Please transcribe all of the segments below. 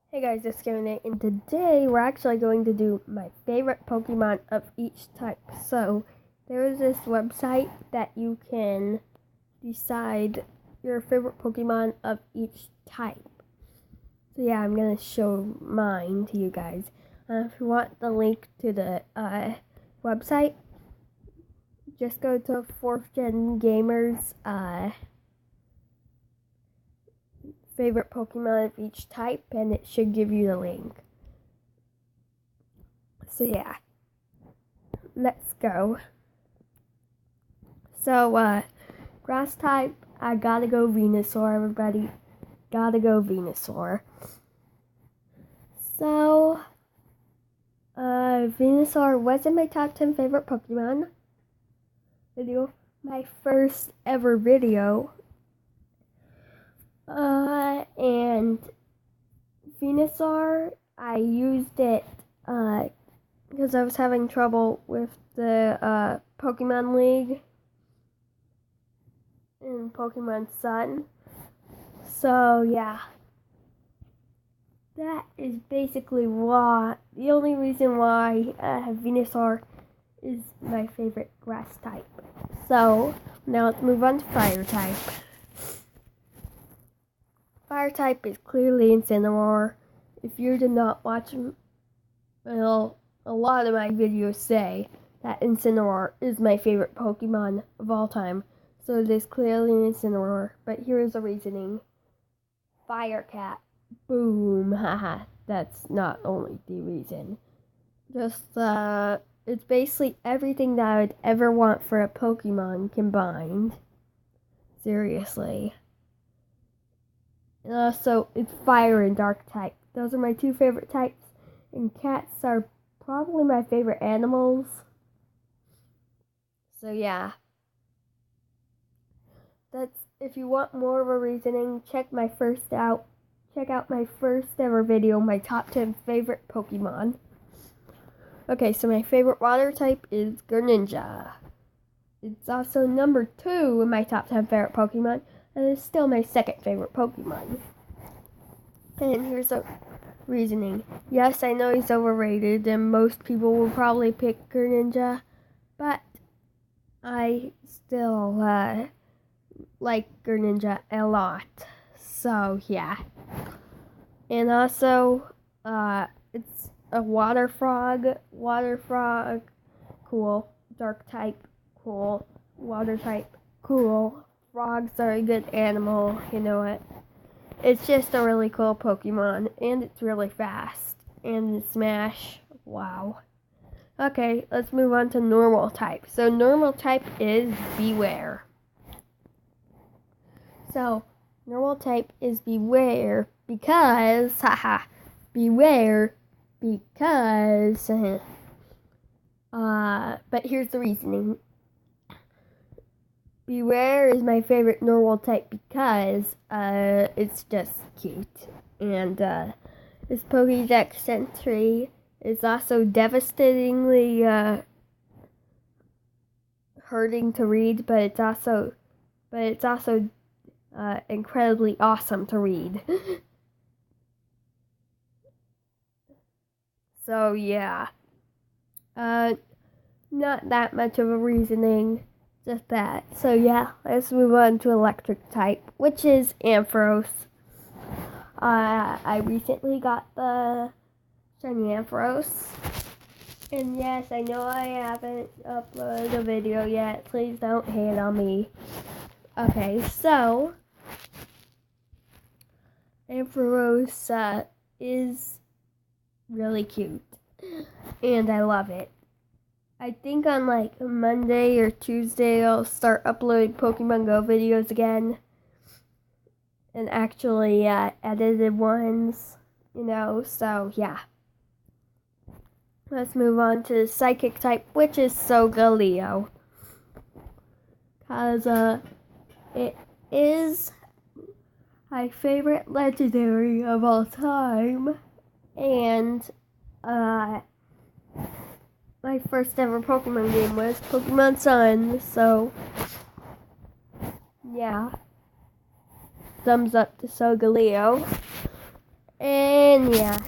Hey guys, it's Kevin, and today we're actually going to do my favorite Pokemon of each type. So, there is this website that you can decide your favorite Pokemon of each type. So yeah, I'm going to show mine to you guys. If you want the link to the website, just go to 4th Gen Gamers favorite Pokemon of each type, and it should give you the link. So yeah, let's go. So, grass type, I gotta go Venusaur, everybody. Gotta go Venusaur. So, Venusaur wasn't my top 10 favorite Pokemon video. My first ever video. And Venusaur, I used it, because I was having trouble with the, Pokemon League in Pokemon Sun. So, yeah. That is basically the only reason why Venusaur is my favorite grass type. So, now let's move on to fire type. Fire type is clearly Incineroar. If you did not watch, well, a lot of my videos say that Incineroar is my favorite Pokemon of all time. So it is clearly Incineroar. But here is the reasoning. Fire Cat. Boom. Haha. That's not only the reason. Just, it's basically everything that I would ever want for a Pokemon combined. Seriously. And also, it's fire and dark type. Those are my two favorite types. And cats are probably my favorite animals. So yeah. That's, if you want more of a reasoning, check out my first ever video, my top 10 favorite Pokemon. Okay, so my favorite water type is Greninja. It's also number 2 in my top 10 favorite Pokemon, and it's still my second favorite Pokemon. And here's the reasoning. Yes, I know he's overrated, and most people will probably pick Greninja, but I still like Greninja a lot. So, yeah. And also, it's a water frog. Water frog, cool. Dark type, cool. Water type, cool. Frogs are a good animal, you know it. It's just a really cool Pokemon, and it's really fast. And in Smash, wow. Okay, let's move on to normal type. So normal type is Bewear. So normal type is Bewear because, Bewear because, but here's the reasoning. Bewear is my favorite normal type because, it's just cute. And, this Pokédex entry is also devastatingly, hurting to read, but it's also, incredibly awesome to read. So, yeah. Not that much of a reasoning, just that. So, yeah, let's move on to electric type, which is Ampharos. I recently got the shiny Ampharos. And yes, I know I haven't uploaded a video yet. Please don't hate on me. Okay, so Ampharos is really cute, and I love it. I think on like Monday or Tuesday I'll start uploading Pokemon Go videos again, and actually edited ones, so yeah. Let's move on to the psychic type, which is Solgaleo. Because it is my favorite legendary of all time. And my first ever Pokemon game was Pokemon Sun. So yeah. Thumbs up to Solgaleo. And yeah.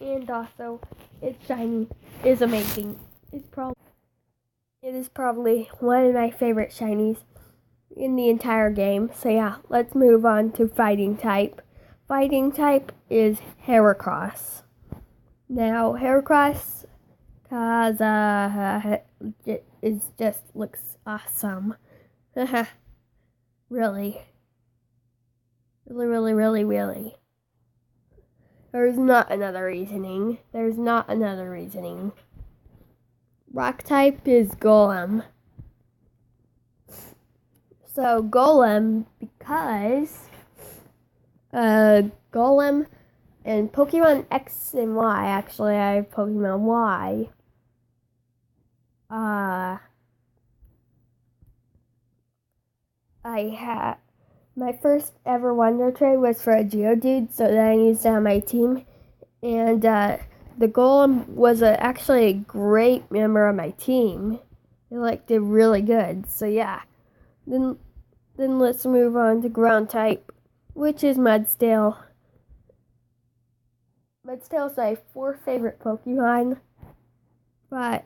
And also, it's shiny. It's amazing. It is probably one of my favorite shinies in the entire game. So yeah, let's move on to fighting type. Fighting type is Heracross. Now, Heracross, cause it just looks awesome. Really. Really. There's not another reasoning. Rock type is Golem. So Golem, because Golem and Pokemon X and Y, actually I have Pokemon Y. I had my first ever Wonder Trade was for a Geodude, so that I used it on my team. And the Golem was actually a great member of my team. It did really good. So yeah. Then let's move on to ground type, which is Mudstale. Mudstale is my fourth favorite Pokemon. But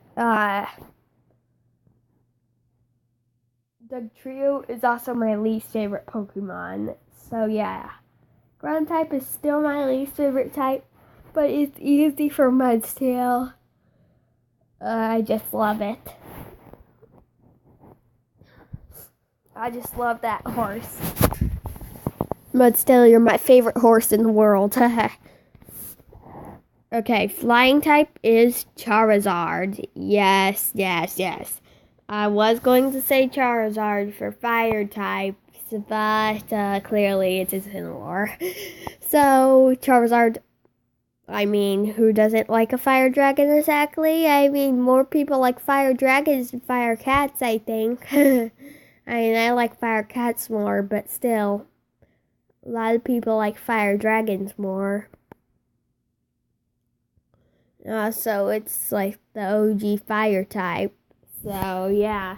Dugtrio is also my least favorite Pokemon. So yeah. Ground type is still my least favorite type, but it's easy for Mudstale. I just love it. I just love that horse. Mudstale, you're my favorite horse in the world. Okay, flying type is Charizard. Yes. I was going to say Charizard for fire types, but clearly it isn't war. So, Charizard, I mean, who doesn't like a fire dragon exactly? I mean, more people like fire dragons than fire cats, I think. I mean, I like fire cats more, but still, a lot of people like fire dragons more. So it's like the OG fire type. So yeah.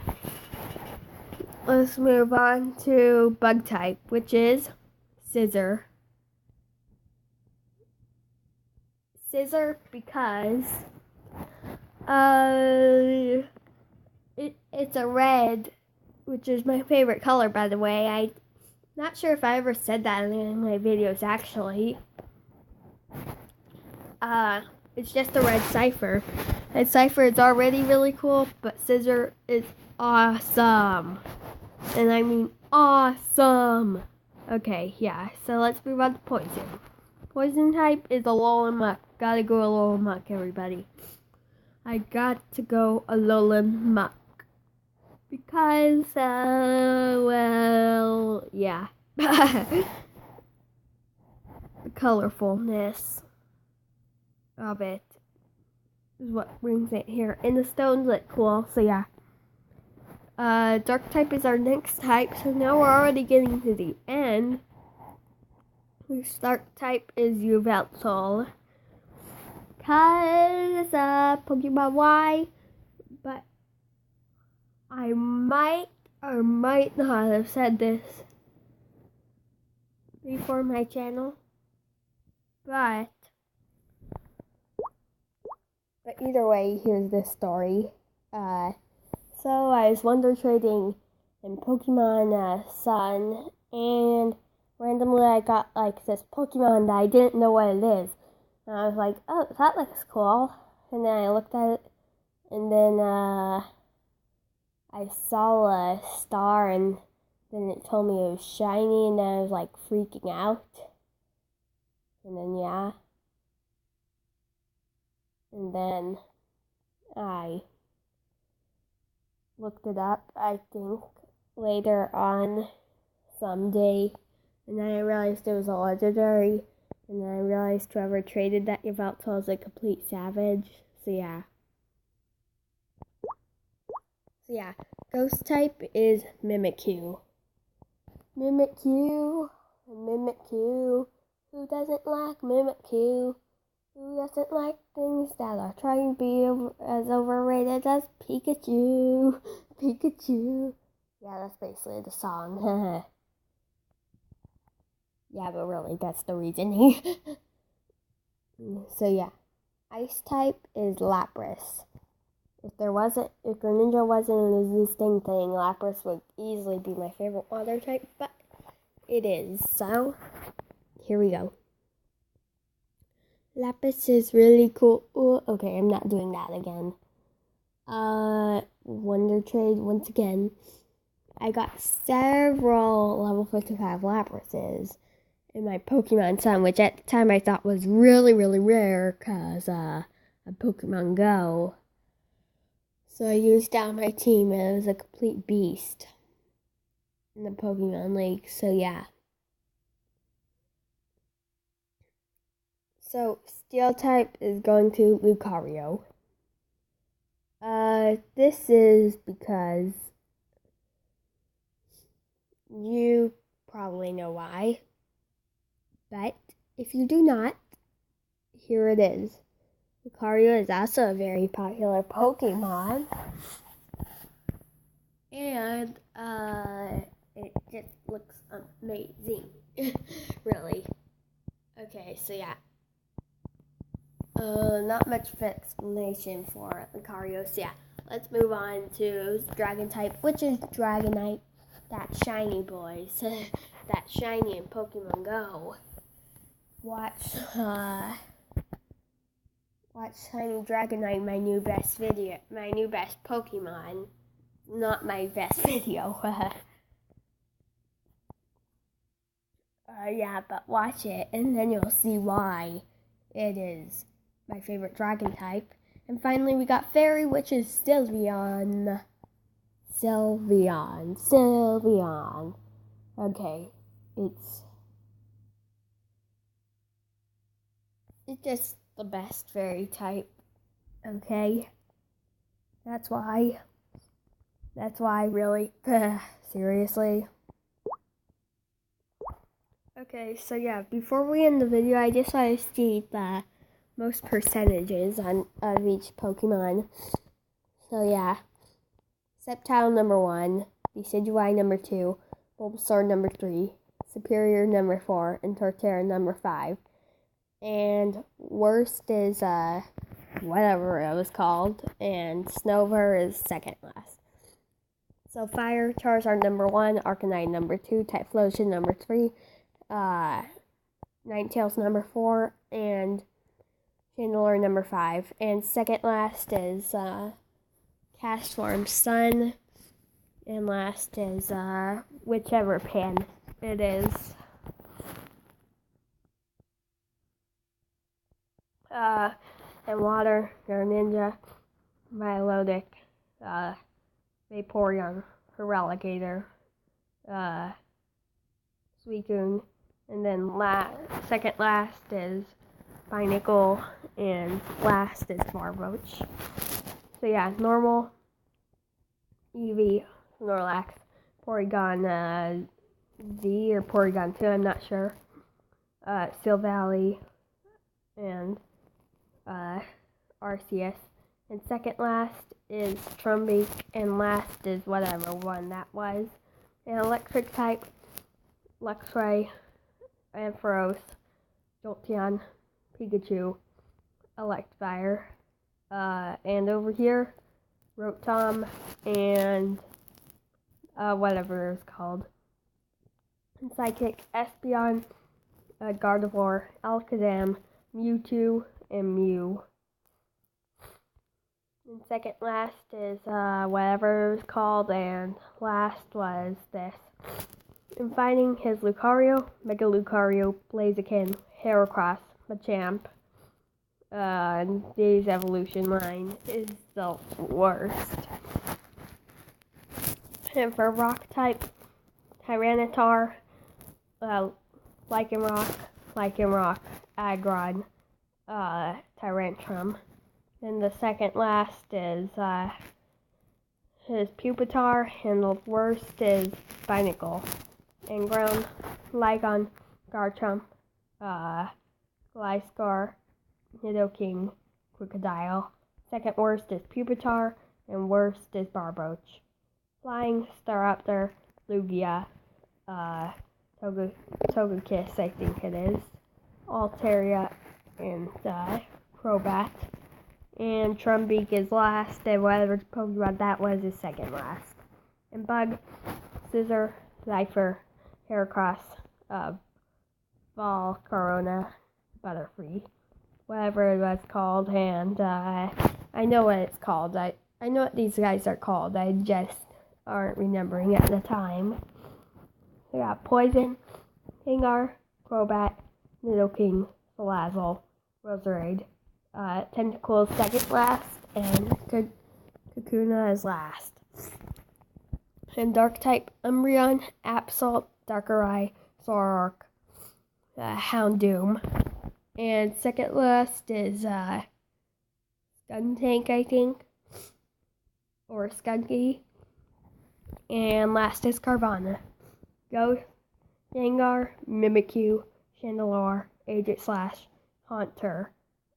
Let's move on to bug type, which is Scizor. Scizor because it's a red, which is my favorite color, by the way. I'm not sure if I ever said that in any of my videos, actually. It's just a red Cypher. And Cypher is already really cool, but Scizor is awesome. And I mean awesome. Okay, yeah, so let's move on to Poison. Poison type is Alolan Muck. Gotta go Alolan Muck, everybody. I got to go Alolan Muck. Because, well, yeah. The colorfulness of it is what brings it here. And the stones look cool, so yeah. Dark type is our next type, so now we're already getting to the end. Our dark type is Yveltal. Cause, Pokemon Y, but I might or might not have said this before my channel, but either way, here's this story. So I was Wonder Trading in Pokemon Sun, and randomly I got like this Pokemon that I didn't know what it is. And I was like, oh, that looks cool. And then I looked at it, and then I saw a star, and then it told me it was shiny, and then I was like freaking out. And then yeah. And then I looked it up, I think, later on someday. And then I realized it was a legendary. And then I realized whoever traded that Yveltal is a complete savage. So yeah. Ghost type is Mimikyu. Mimikyu. Who doesn't like Mimikyu? Who doesn't like things that are trying to be as overrated as Pikachu? Yeah, that's basically the song. Yeah, but really, that's the reasoning. So yeah, ice type is Lapras. If Greninja wasn't an existing thing, Lapras would easily be my favorite water type, but it is. So here we go. Lapras is really cool. Ooh, okay, I'm not doing that again. Wonder Trade once again. I got several level 55 Laprases in my Pokemon Sun, which at the time I thought was really, really rare because of Pokemon Go. So I used out my team and it was a complete beast in the Pokemon League. So yeah. So Steel type is going to Lucario. This is because you probably know why. But if you do not, here it is. Lucario is also a very popular Pokemon. And it just looks amazing. Really. Okay, so yeah. Not much of an explanation for Lucario. So yeah, let's move on to Dragon type, which is Dragonite. That shiny, boys. That shiny in Pokemon Go. Watch Shiny Dragonite, my new best Pokemon. Not my best video. Yeah, but watch it, and then you'll see why it is my favorite dragon type. And finally, we got Fairy, which is Sylveon. Okay, it's just the best fairy type. Okay, that's why, really. Seriously. Okay, so yeah, before we end the video, I just want to state the most percentages of each Pokemon. So yeah, Sceptile number 1, Decidueye number 2, Bulbasaur number 3, Superior number 4, and Torterra number 5. And worst is whatever it was called, and Snover is second last. So Fire, Charizard number 1, Arcanine number 2, Typhlosion number 3, Ninetales number 4, and Chandelure number 5. And second last is Castform Sun, and last is whichever pen it is. And water, Greninja, Milotic, Vaporeon, Feraligatr, Suicune, and then second last is Binacle, and last is Marvoach. So yeah, normal, Eevee, Snorlax, Porygon Z or Porygon 2, I'm not sure, Silvally, and Arceus. And second last is Trumbeak, and last is whatever one that was. And electric type, Luxray, Ampharos, Jolteon, Pikachu, Electivire, and over here, Rotom, and whatever it was called. And Psychic, Espeon, Gardevoir, Alakazam, Mewtwo, and Mew. And second last is whatever it was called, and last was this. And finding his Lucario, Mega Lucario, Blaziken, Heracross, Machamp, and Day's evolution line is the worst. And for rock type, Tyranitar, Lycanroc, Aggron, Tyrantrum. Then the second last is his Pupitar, and the worst is Binacle. And ground, Lygon, Garchomp, Gliscor, Nidoking, Crocodile. Second worst is Pupitar, and worst is Barboach. Flying, Staraptor, Lugia, Togekiss, I think it is. Altaria and Crobat. And Trumbeak is last, and whatever Pokemon that was is second last. And Bug, Scizor, Zypher, Heracross, Volcarona, Butterfree, whatever it was called, and I know what it's called. I know what these guys are called. I just aren't remembering at the time. We got Poison, Gengar, Crobat, Nidoking, Salazzle, Roserade, Tentacle is second last, and Kakuna is last. And Dark-type Umbreon, Absol, Darkrai, Zoroark, Houndoom. And second last is Skuntank, I think, or Skunky. And last is Carvana. Go Gengar, Mimikyu, Chandelure, Aegislash, Haunter,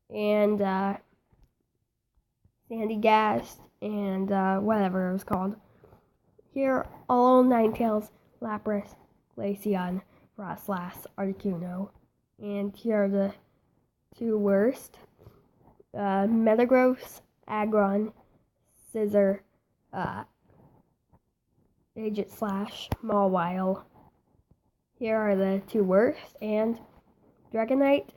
and Sandygast, and whatever it was called. Here, all Ninetales, Lapras, Glaceon, Frostlass, Articuno. And here are the two worst. Metagross, Aggron, Scizor, Aegislash, Mawile. Here are the two worst. And Dragonite,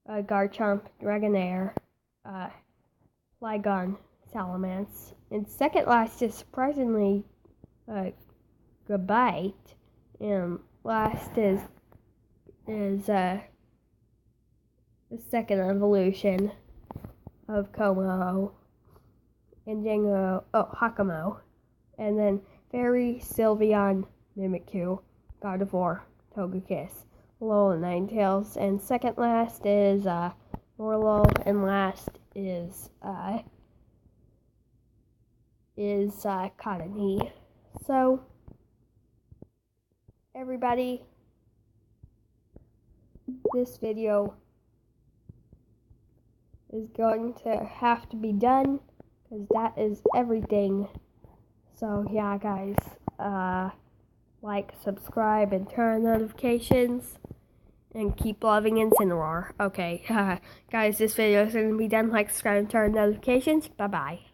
Garchomp, Dragonair, Flygon, Salamence. And second last is surprisingly Gabite. And last is the second evolution of Como and Hakamo. And then Fairy, Sylveon, Mimikyu, Gardevoir, Togekiss, Alola Ninetales, and second last is Morlo, and last is Cottonee. So, everybody, this video is going to have to be done because that is everything. So yeah, guys, like, subscribe, and turn on notifications, and keep loving Incineroar. Okay, guys, this video is going to be done. Like, subscribe, and turn on notifications. Bye-bye.